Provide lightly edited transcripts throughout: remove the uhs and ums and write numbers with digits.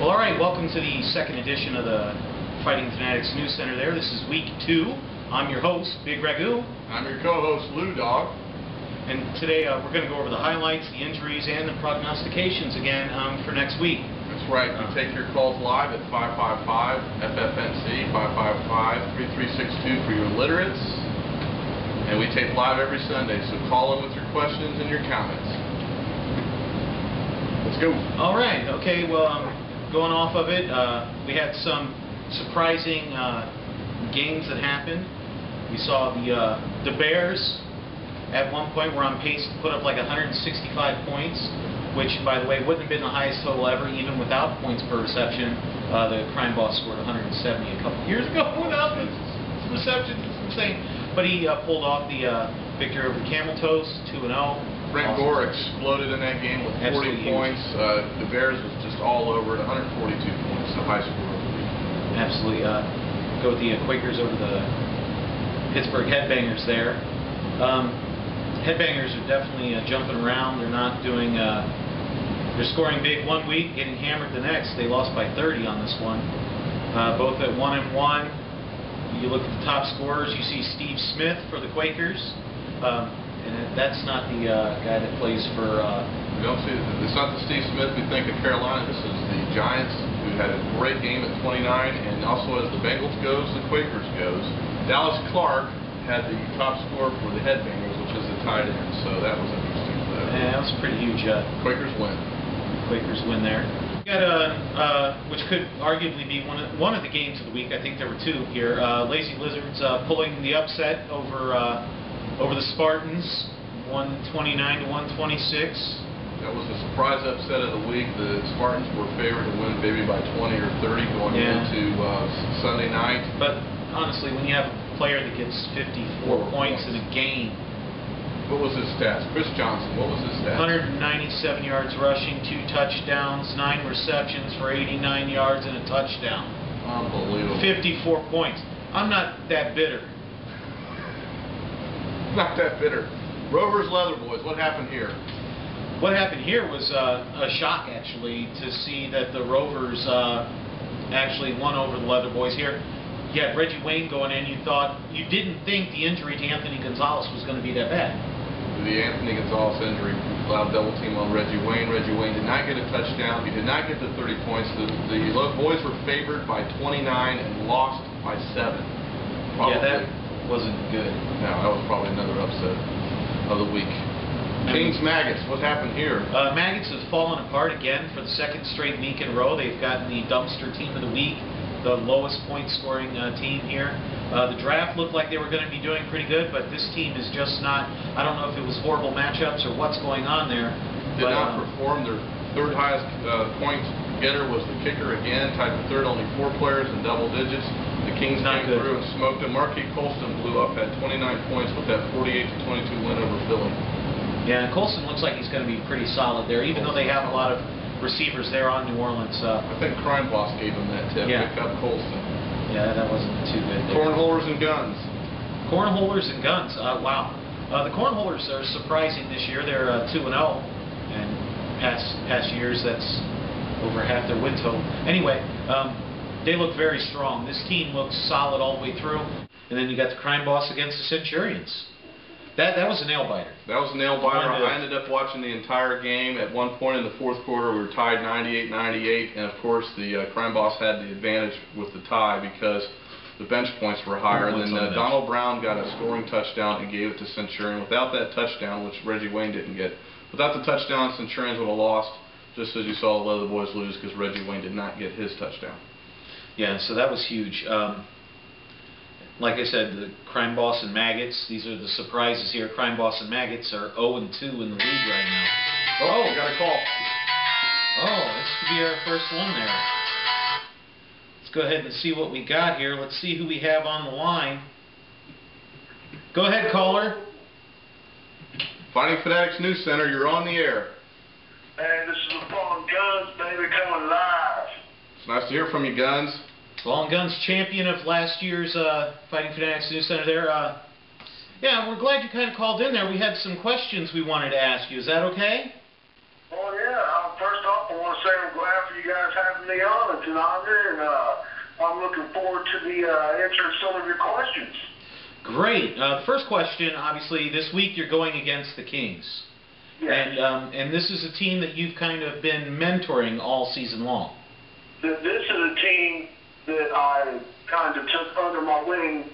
Well, all right, welcome to the second edition of the Fighting Fanatics News Center there. This is week 2. I'm your host, Bigragu. I'm your co-host, Lou Dog. And today we're going to go over the highlights, the injuries, and the prognostications again for next week. That's right. We take your calls live at 555-FFNC, 555-3362 for your literates. And we tape live every Sunday, so call in with your questions and your comments. Let's go. All right. Okay, well, going off of it, we had some surprising games that happened. We saw the Bears at one point were on pace to put up like 165 points, which, by the way, wouldn't have been the highest total ever, even without points per reception. The crime boss scored 170 a couple years ago without the receptions. It's insane. But he pulled off the victory over the Camel Toes, 2-0. Frank Gore exploded in that game with 40 points. The Bears was just all over it, 142 points, the high score of the week. Absolutely. Go with the Quakers over the Pittsburgh Headbangers there. Headbangers are definitely jumping around. They're not doing... they're scoring big one week, getting hammered the next. They lost by 30 on this one. Both at 1-1. You look at the top scorers, you see Steve Smith for the Quakers. And that's not the guy that plays for... We don't see it. It's not the Steve Smith we think of Carolina. This is the Giants, who had a great game at 29. And also, as the Bengals goes, the Quakers goes. Dallas Clark had the top score for the Headbangers, which is the tight end. So that was interesting. Yeah, that was pretty huge. Quakers win. Quakers win there. We got which could arguably be one of the games of the week. I think there were two here. Lazy Lizards pulling the upset over the Spartans, 129 to 126. That was a surprise upset of the week. The Spartans were favored to win maybe by 20 or 30 going into Sunday night. But honestly, when you have a player that gets 54 points in a game. What was his stats? Chris Johnson, what was his stats? 197 yards rushing, 2 touchdowns, 9 receptions for 89 yards and a touchdown. Unbelievable. 54 points. I'm not that bitter. Not that bitter. Rovers Leather Boys, what happened here? What happened here was a shock, actually, to see that the Rovers actually won over the Leather Boys here. You had Reggie Wayne going in. You didn't think the injury to Anthony Gonzalez was going to be that bad. The Anthony Gonzalez injury allowed double team on Reggie Wayne. Reggie Wayne did not get a touchdown. He did not get the 30 points. The boys were favored by 29 and lost by 7. Probably. Yeah, that wasn't good. No, that was probably another upset of the week. Kings Maggots, what happened here? Maggots have fallen apart again for the second straight week in a row. They've gotten the dumpster team of the week, the lowest point scoring team here. The draft looked like they were going to be doing pretty good, but this team is just not. I don't know if it was horrible matchups or what's going on there. Did not perform. Their third highest point getter was the kicker again, tied for third, only 4 players in double digits. The Kings came through and smoked them. Marquis Colston blew up, had 29 points with that 48-22 win over Philly. Yeah, and Colston looks like he's going to be pretty solid there, even though they have a lot of receivers there on New Orleans. I think Crime Boss gave him that tip. Yeah. Pick up Colston. Yeah, that wasn't too good there. Cornholers and guns. Cornholers and guns. Wow. The Cornholers are surprising this year. They're 2-0, and past years that's over half their win total. Anyway, they look very strong. This team looks solid all the way through. And then you got the Crime Boss against the Centurions. That was a nail-biter. That was a nail-biter. I ended up watching the entire game. At one point in the fourth quarter, we were tied 98-98, and of course the Crime Boss had the advantage with the tie because the bench points were higher. And then Donald Brown got a scoring touchdown and gave it to Centurion. Without that touchdown, which Reggie Wayne didn't get, without the touchdown, Centurions would have lost, just as you saw the Leather Boys lose because Reggie Wayne did not get his touchdown. Yeah, so that was huge. Like I said, the Crime Boss and Maggots, these are the surprises here. Crime Boss and Maggots are 0-2 in the league right now. Oh, we got a call. Oh, this could be our first one there. Let's go ahead and see what we got here. Let's see who we have on the line. Go ahead, caller. Fighting Fanatics News Center, you're on the air. Hey, this is the Long Guns, baby, coming live. It's nice to hear from you, Guns. Long Guns champion of last year's Fighting Fanatics News Center there. Yeah, we're glad you kind of called in there. We had some questions we wanted to ask you. Is that okay? Well, yeah. First off, I want to to say I'm glad for you guys having me on. It's an honor, and I'm looking forward to the answering some of your questions. Great. The first question, obviously, this week you're going against the Kings. Yes. And this is a team that you've kind of been mentoring all season long. This is a team that I kind of took under my wing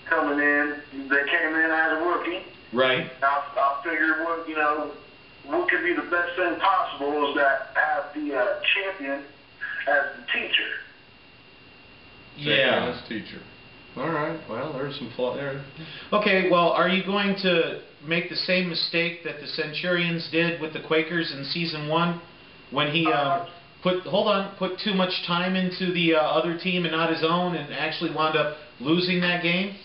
coming in. They came in as a rookie. Right. I figured what could be the best thing possible is that have the champion as the teacher. Yeah. As teacher. All right. Well, there's some flaw there. Okay. Well, are you going to make the same mistake that the Centurions did with the Quakers in season 1 when he put too much time into the other team and not his own, and actually wound up losing that game?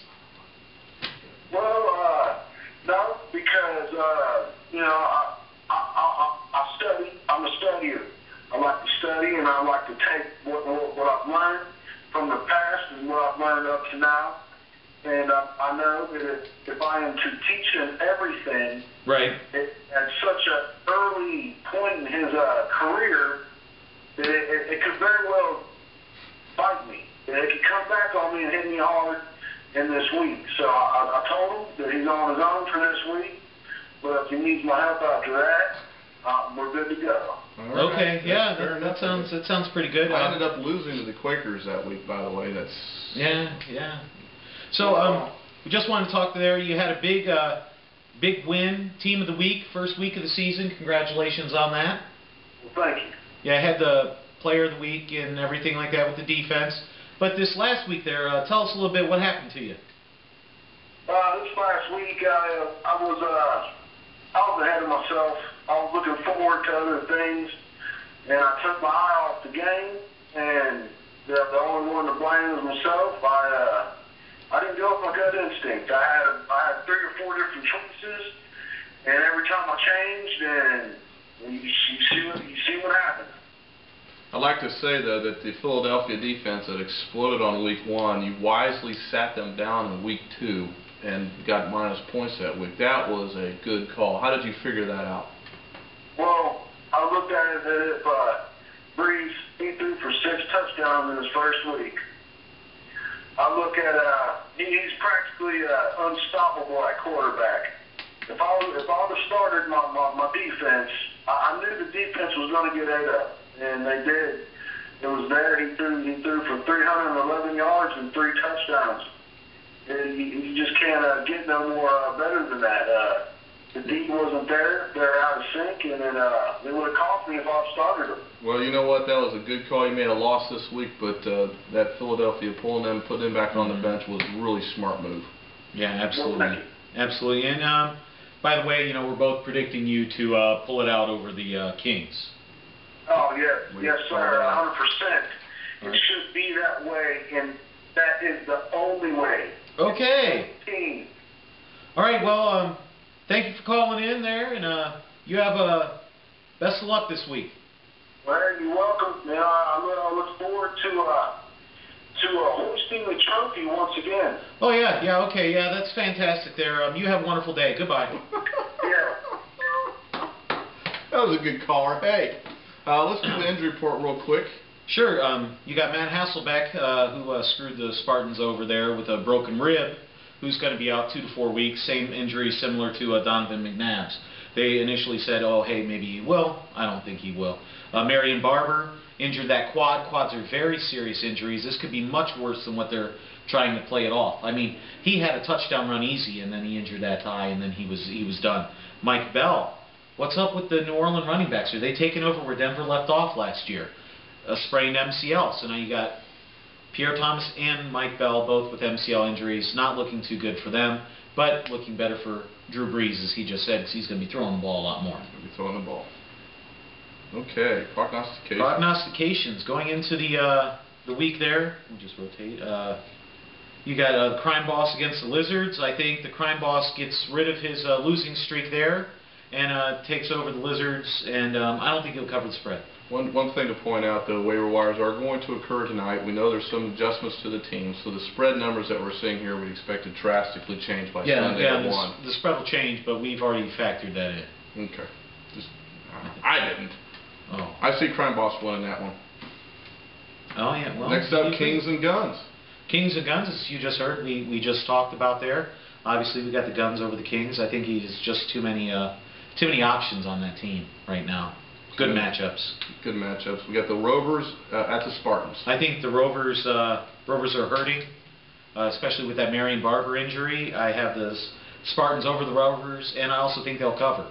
Well, no, because I study. I'm a studier. I like to study, and I like to take what I've learned from the past and what I've learned up to now. And I know that if I am to teach him everything, right, at such an early point in his career, that it could very well bite me. It could come back on me and hit me hard in this week. So I told him that he's on his own for this week, but if he needs my help after that, we're good to go. Right. Okay, yeah, that sounds pretty good. I ended up losing to the Quakers that week, by the way. That's yeah. So we just wanted to talk there. You had a big win, team of the week, first week of the season. Congratulations on that. Well, thank you. Yeah, I had the player of the week and everything like that with the defense. But this last week there, tell us a little bit what happened to you. This last week, I was ahead of myself. I was looking forward to other things, and I took my eye off the game, and the only one to blame was myself. I didn't go with my gut instinct. I had 3 or 4 different choices, and every time I changed, and you see what happened. I'd like to say, though, that the Philadelphia defense that exploded on week 1, you wisely sat them down in week 2 and got minus points that week. That was a good call. How did you figure that out? Well, I looked at it that if Breeze, he threw for 6 touchdowns in his first week. I look at he's practically unstoppable at quarterback. If I would have started my defense, I knew the defense was going to get ate up, and they did. It was there. He threw for 311 yards and 3 touchdowns. And you just can't get no more better than that. The D wasn't there. They're out of sync, and then they would have cost me if I started them. Well, you know what? That was a good call. You made a loss this week, but that Philadelphia putting them back on the bench was a really smart move. Yeah, absolutely. Absolutely. And by the way, we're both predicting you to pull it out over the Kings. Oh, yeah. Yes, sir. 100%. It should be that way, and that is the only way. Okay. All right. Well, thank you for calling in there, and you have best of luck this week. Well, you're welcome. And I look forward to hoisting the trophy once again. Oh yeah. Okay, yeah, that's fantastic. There. You have a wonderful day. Goodbye. Yeah. That was a good caller. Hey, let's do the injury report real quick. Sure. You got Matt Hasselbeck, who screwed the Spartans over there with a broken rib, who's going to be out 2 to 4 weeks. Same injury similar to Donovan McNabb's. They initially said, oh, hey, maybe he will. I don't think he will. Marion Barber injured that quad. Quads are very serious injuries. This could be much worse than what they're trying to play it off. I mean, he had a touchdown run easy, and then he injured that thigh, and then he was done. Mike Bell, what's up with the New Orleans running backs? Are they taking over where Denver left off last year? A sprained MCL. So now you got Pierre Thomas and Mike Bell, both with MCL injuries. Not looking too good for them, but looking better for Drew Brees, as he just said, because he's going to be throwing the ball a lot more. He's going to be throwing the ball. Okay, prognostications. Prognostications. Going into the week there, we'll just rotate. You got the Crime Boss against the Lizards. I think the Crime Boss gets rid of his losing streak there and takes over the Lizards, and I don't think he'll cover the spread. One thing to point out, though, waiver wires are going to occur tonight. We know there's some adjustments to the team, so the spread numbers that we're seeing here we expect to drastically change by Sunday at 1. The spread will change, but we've already factored that in. Okay. I didn't. Oh. I see Crime Boss winning that one. Oh yeah. Well. Next up, Kings and Guns. Kings and Guns, as you just heard, we just talked about there. Obviously, we got the Guns over the Kings. I think he's just too many options on that team right now. Good matchups. Good matchups. We got the Rovers at the Spartans. I think the Rovers are hurting, especially with that Marion Barber injury. I have the Spartans over the Rovers, and I also think they'll cover.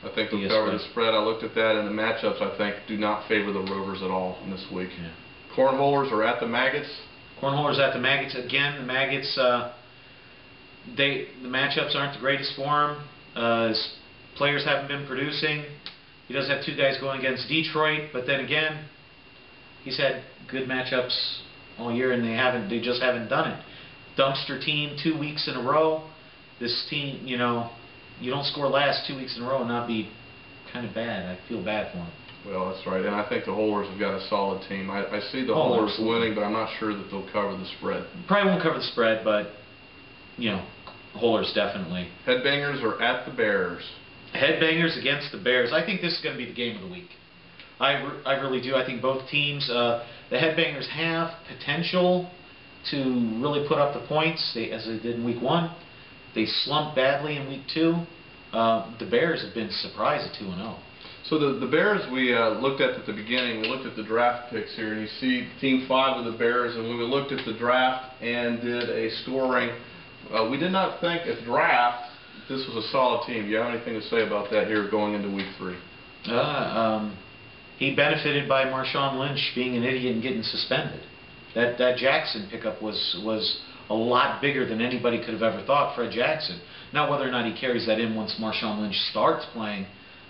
I think they'll cover the spread. I looked at that, and the matchups, I think, do not favor the Rovers at all in this week. Yeah. Cornholers are at the Maggots. Cornholers at the Maggots. Again, the Maggots, the matchups aren't the greatest for him. His players haven't been producing. He does have two guys going against Detroit, but then again, he's had good matchups all year, and they just haven't done it. Dumpster team 2 weeks in a row. This team, you don't score last 2 weeks in a row and not be kind of bad. I feel bad for him. Well, that's right, and I think the Holers have got a solid team. I see the Holers winning, but I'm not sure that they'll cover the spread. Probably won't cover the spread, but, Holers definitely. Headbangers are at the Bears. Headbangers against the Bears. I think this is going to be the game of the week. I really do. I think both teams, the Headbangers have potential to really put up the points, as they did in Week 1. They slumped badly in Week 2. The Bears have been surprised at 2-0. So the Bears we looked at the beginning, we looked at the draft picks here, and you see Team 5 of the Bears, and when we looked at the draft and did a scoring, we did not think at draft this was a solid team. Do you have anything to say about that here going into Week 3? He benefited by Marshawn Lynch being an idiot and getting suspended. That Jackson pickup was a lot bigger than anybody could have ever thought. Fred Jackson. Now whether or not he carries that in once Marshawn Lynch starts playing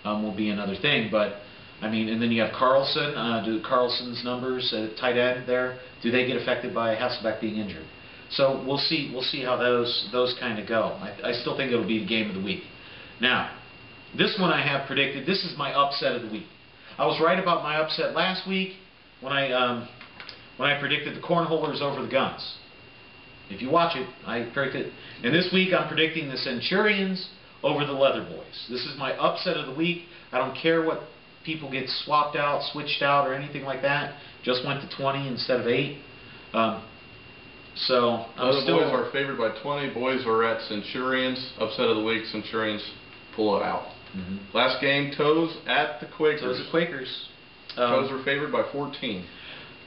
will be another thing. But I mean, and then you have Carlson. Do Carlson's numbers at tight end there? Do they get affected by Hasselbeck being injured? So we'll see. We'll see how those kind of go. I still think it'll be the game of the week. Now, this one I have predicted. This is my upset of the week. I was right about my upset last week when I predicted the Cornholers over the Guns. If you watch it, I predicted. And this week I'm predicting the Centurions over the Leather Boys. This is my upset of the week. I don't care what people get swapped out, switched out, or anything like that. Just went to 20 instead of 8. So the boys are favored by 20. Boys are at Centurions. Upset of the week. Centurions pull it out. Last game, Toes at the Quakers. Toes at Quakers. Toes are favored by 14.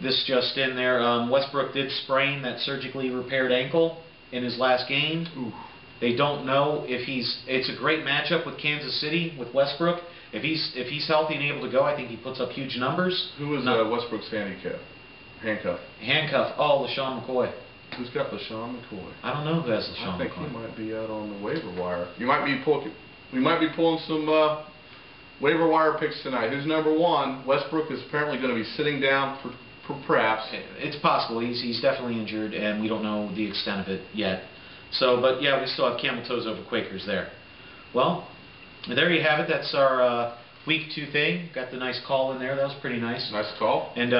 This just in there. Westbrook did sprain that surgically repaired ankle in his last game. Oof. They don't know if it's a great matchup with Kansas City with Westbrook. If he's healthy and able to go, I think he puts up huge numbers. Who is Westbrook's handcuff? Handcuff. Oh, LaShawn McCoy. Who's got LaShawn McCoy? I don't know who has LaShawn McCoy. I think he might be out on the waiver wire. We might be pulling some waiver wire picks tonight. Who's number 1? Westbrook is apparently going to be sitting down for perhaps. It's possible. He's definitely injured, and we don't know the extent of it yet. So, but yeah, we still have Camel Toes over Quakers there. Well, there you have it. That's our Week 2 thing. Got the nice call in there. That was pretty nice. Nice call. And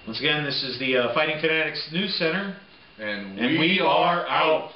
once again, this is the Fighting Fanatics News Center. And we are out.